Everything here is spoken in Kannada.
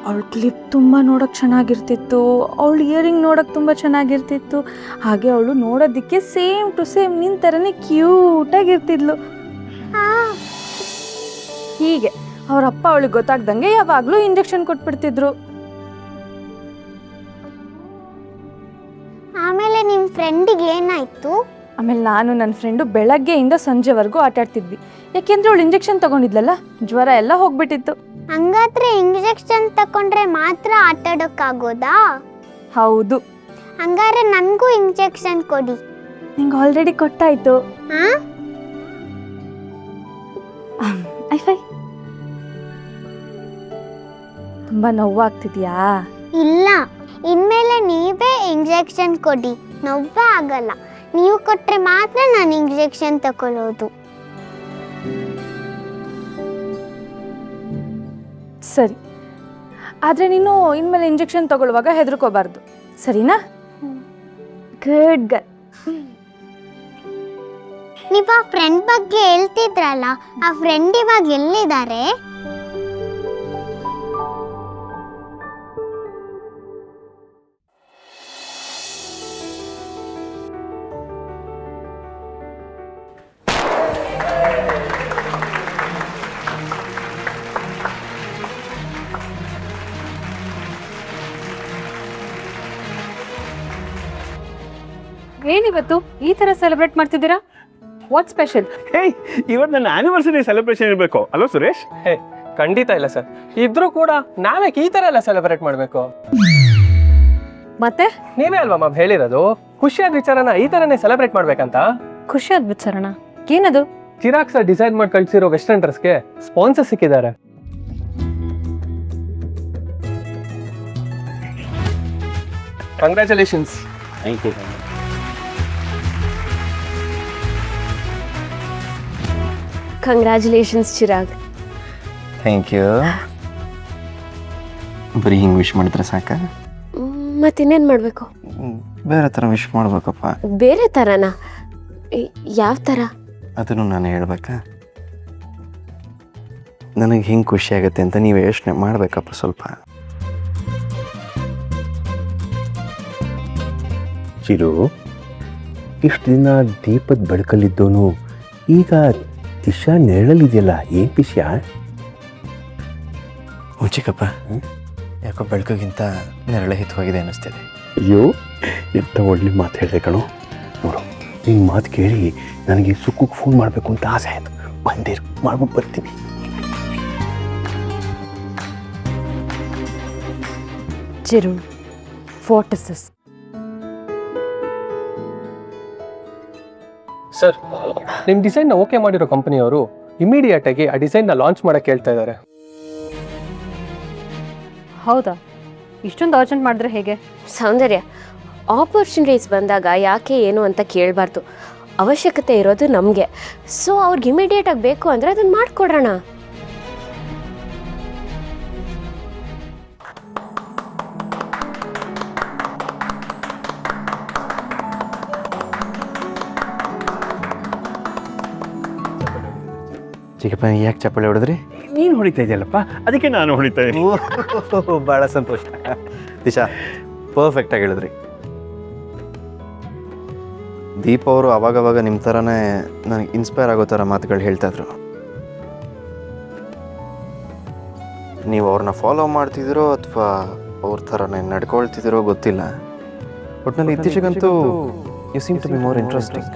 ಅವಳ ಕ್ಲಿಪ್ ತುಂಬ ನೋಡೋಕ್ಕೆ ಚೆನ್ನಾಗಿರ್ತಿತ್ತು, ಅವಳ ಇಯರಿಂಗ್ ನೋಡೋಕ್ಕೆ ತುಂಬ ಚೆನ್ನಾಗಿರ್ತಿತ್ತು. ಹಾಗೆ ಅವಳು ನೋಡೋದಕ್ಕೆ ಸೇಮ್ ಟು ಸೇಮ್ ನಿನ್ನ ಥರನೇ ಕ್ಯೂಟಾಗಿರ್ತಿದ್ಲು. ಹೀಗೆ ಅವರಪ್ಪ ಅವಳಿಗೆ ಗೊತ್ತಾಗ್ದಂಗೆ ಯಾವಾಗಲೂ ಇಂಜೆಕ್ಷನ್ ಕೊಟ್ಬಿಡ್ತಿದ್ರು. ಆಮೇಲೆ ನಿಮ್ಮ ಫ್ರೆಂಡಿಗೆ ಏನಾಯ್ತು? ಆಮೇಲೆ ನಾನು ನನ್ನ ಫ್ರೆಂಡು ಬೆಳಗ್ಗೆಯಿಂದ ಸಂಜೆವರೆಗೂ ಆಟಾಡ್ತಿದ್ವಿ. ಯಾಕೆಂದ್ರೆ ಅವಳು ಇಂಜೆಕ್ಷನ್ ತಗೊಂಡಿದ್ಲಲ್ಲ, ಜ್ವರ ಎಲ್ಲ ಹೋಗ್ಬಿಟ್ಟಿತ್ತು. ಹಂಗಾದ್ರೆ ಇಂಜೆಕ್ಷನ್ ತಕೊಂಡ್ರೆ ಮಾತ್ರ ಆಟಾಡೋಕ್ಕಾಗೋದಾ? ಹೌದು. ಹಂಗಾದ್ರೆ ನನಗೂ ಇಂಜೆಕ್ಷನ್ ಕೊಡಿ. ನಿಂಗೆ ಆಲ್ರೆಡಿ ಕೊಟ್ಟಾಯ್ತು. ಐಫೈ ತುಂಬ ನೋವಾಗ್ತಿದ್ಯಾ? ಇಲ್ಲ, ಇನ್ಮೇಲೆ ನೀವೇ ಇಂಜೆಕ್ಷನ್ ಕೊಡಿ. ನೋವೇ ಆಗಲ್ಲ. ನೀವು ಕೊಟ್ಟರೆ ಮಾತ್ರ ನಾನು ಇಂಜೆಕ್ಷನ್ ತಗೊಳ್ಳೋದು. ಸರಿ, ಆದರೆ ನೀನು ಇನ್ಮೇಲೆ ಇಂಜೆಕ್ಷನ್ ತಗೊಳ್ಳುವಾಗ ಹೆದರ್ಕೋಬಾರ್ದು, ಸರಿನಾ? Good girl. ನೀವು ಆ ಫ್ರೆಂಡ್ ಬಗ್ಗೆ ಹೇಳ್ತಿದ್ರಲ್ಲ, ಆ ಫ್ರೆಂಡ್ ಇವಾಗ ಎಲ್ಲಿದ್ದಾರೆ? ಏನಿವತ್ತು ಈ ತರ ಸೆಲೆಬ್ರೇಟ್ ಮಾಡ್ತಿದ್ದೀರಾ? What special? ಹೇಯ್, ಇವತ್ತು ನನ್ನ ಆನಿವರ್ಸರಿ ಸೆಲೆಬ್ರೇಷನ್ ಇರಬೇಕು ಅಲ್ವಾ ಸುರೇಶ್? ಹೇ, ಖಂಡಿತ ಇಲ್ಲ ಸರ್. ಇದ್ರೂ ಕೂಡ ನಾವೇ ಈ ತರ ಎಲ್ಲ ಸೆಲೆಬ್ರೇಟ್ ಮಾಡಬೇಕು? ಮತ್ತೆ ನೀವೇ ಅಲ್ವಾ ಮ್ಯಾಮ್ ಹೇಳಿರೋದು, ಖುಷಿಯಾದ ವಿಚಾರನ ಈ ತರನೇ ಸೆಲೆಬ್ರೇಟ್ ಮಾಡ್ಬೇಕಂತ. ಖುಷಿಯಾದ ವಿಚಾರಣ ಏನದು? ಚಿರಾಗ್ ಸರ್ ಡಿಸೈನ್ ಮಾಡಿ ಕಳಿಸಿರೋ ವೆಸ್ಟರ್ನ್ ಡ್ರೆಸ್ಗೆ ಸ್ಪಾನ್ಸರ್ ಸಿಕ್ಕಿದ್ದಾರೆ. Congratulations. Thank you. Congratulations Chirag. Thank you. ಬರೀ ಹಿಂಗೆ ವಿಶ್ ಮಾಡಿದ್ರೆ ಸಾಕ? ಮತ್ತಿನ್ನೇನು ಮಾಡಬೇಕು? ಬೇರೆ ಥರ ವಿಶ್ ಮಾಡ್ಬೇಕಪ್ಪ. ಬೇರೆ ಥರನಾ? ಯಾವ ಥರ? ಅದನ್ನು ನಾನು ಹೇಳ್ಬೇಕಾ? ನನಗೆ ಹಿಂಗೆ ಖುಷಿ ಆಗುತ್ತೆ ಅಂತ ನೀವು ಯೋಚನೆ ಮಾಡಬೇಕಪ್ಪ ಸ್ವಲ್ಪ. ಚಿರು, ಇಷ್ಟು ದಿನ ದೀಪದ ಬೆಳಕಲ್ಲಿದ್ದೋನು ಈಗ ದಿಶಾ ನೆರಳಲ್ಲಿದೆಯಲ್ಲ, ಏನು ವಿಷಯ? ಚಿಕ್ಕಪ್ಪ, ಯಾಕೋ ಬೆಳಕಿಗಿಂತ ನೆರಳೆ ಹಿತ್ತು ಹೋಗಿದೆ ಅನ್ನಿಸ್ತಿದೆ. ಅಯ್ಯೋ, ಎಂಥ ಒಳ್ಳೆ ಮಾತು ಹೇಳಿದೆ ಕಣೋ. ನೋಡು, ನಿನ್ನ ಮಾತು ಕೇಳಿ ನನಗೆ ಸುಕ್ಕಕ್ಕೆ ಫೋನ್ ಮಾಡಬೇಕು ಅಂತ ಆಸೆ ಆಯಿತು. ಬಂದಿರು, ಮಾಡ್ಬಿಟ್ಟು ಬರ್ತೀನಿ. Chiru, what is this? Sir, ನಿಮ್ಮ ಡಿಸೈನ್ನ ಓಕೆ ಮಾಡಿರೋ ಕಂಪನಿಯವರು ಇಮಿಡಿಯೇಟ್ ಆಗಿ ಆ ಡಿಸೈನ್ನ ಲಾಂಚ್ ಮಾಡಕ್ಕೆ ಹೇಳ್ತಾ ಇದ್ದಾರೆ. ಹೌದಾ? ಇಷ್ಟೊಂದು ಅರ್ಜೆಂಟ್ ಮಾಡಿದ್ರೆ ಹೇಗೆ? ಸೌಂದರ್ಯ, ಆಪರ್ಚುನಿಟೀಸ್ ಬಂದಾಗ ಯಾಕೆ ಏನು ಅಂತ ಕೇಳಬಾರ್ದು. ಅವಶ್ಯಕತೆ ಇರೋದು ನಮಗೆ. ಸೊ ಅವ್ರಿಗೆ ಇಮಿಡಿಯೇಟಾಗಿ ಬೇಕು ಅಂದರೆ ಅದನ್ನು ಮಾಡಿಕೊಡ್ರೋಣ. ಚಿಕ್ಕಪ್ಪ, ಯಾಕೆ ಚಪ್ಪಾಳೆ ಹೊಡೆದ್ರಿ? ನೀನು ಹೊಡಿತಾ ಇದೆಯಲ್ಲಪ್ಪ, ಅದಕ್ಕೆ ನಾನು ಹೊಡಿತಾ ಇದ್ದೀನಿ. ಭಾಳ ಸಂತೋಷ. ದಿಶಾ, ಪರ್ಫೆಕ್ಟಾಗಿ ಹೇಳಿದ್ರಿ. ದೀಪ ಅವರು ಅವಾಗವಾಗ ನಿಮ್ಮ ಥರನೇ ನನಗೆ ಇನ್ಸ್ಪೈರ್ ಆಗೋ ಥರ ಮಾತುಗಳು ಹೇಳ್ತಾಯಿದ್ರು. ನೀವು ಅವ್ರನ್ನ ಫಾಲೋ ಮಾಡ್ತಿದ್ದೀರೋ ಅಥವಾ ಅವ್ರ ಥರನೇ ನಡ್ಕೊಳ್ತಿದ್ದೀರೋ ಗೊತ್ತಿಲ್ಲ. ಒಟ್ಟಿನಲ್ಲಿ ಇತ್ತೀಚೆಗಂತೂ you seem to be more interesting.